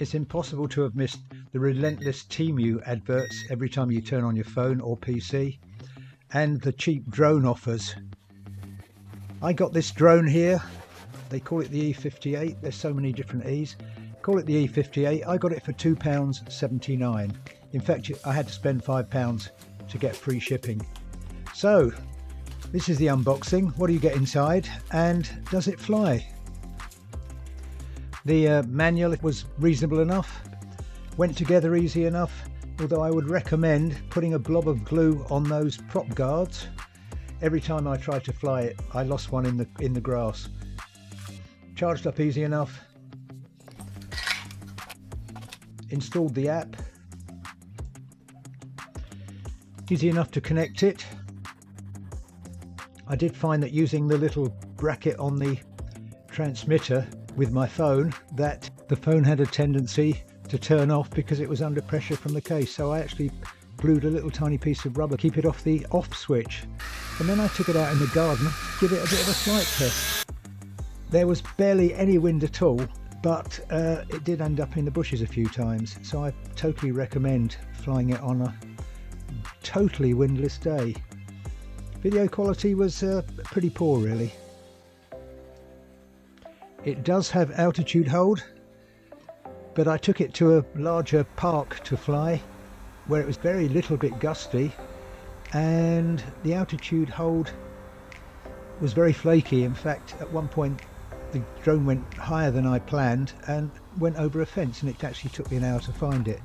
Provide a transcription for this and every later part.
It's impossible to have missed the relentless Temu adverts every time you turn on your phone or PC, and the cheap drone offers. I got this drone here. They call it the E58. There's so many different E's. Call it the E58. I got it for £2.79. In fact, I had to spend £5 to get free shipping. So this is the unboxing. What do you get inside, and does it fly? The manual was reasonable enough, went together easy enough, although I would recommend putting a blob of glue on those prop guards. Every time I tried to fly it, I lost one in the grass. Charged up easy enough. Installed the app. Easy enough to connect it. I did find that using the little bracket on the transmitter with my phone, that the phone had a tendency to turn off because it was under pressure from the case, so I actually glued a little tiny piece of rubber to keep it off the off switch, and then I took it out in the garden to give it a bit of a flight test. There was barely any wind at all, but it did end up in the bushes a few times, so I totally recommend flying it on a totally windless day. Video quality was pretty poor really. It does have altitude hold, but I took it to a larger park to fly where it was very little bit gusty, and the altitude hold was very flaky. In fact, at one point the drone went higher than I planned and went over a fence, and it actually took me an hour to find it.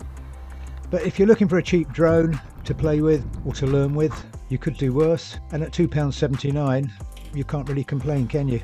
But if you're looking for a cheap drone to play with or to learn with, you could do worse, and at £2.79 you can't really complain, can you?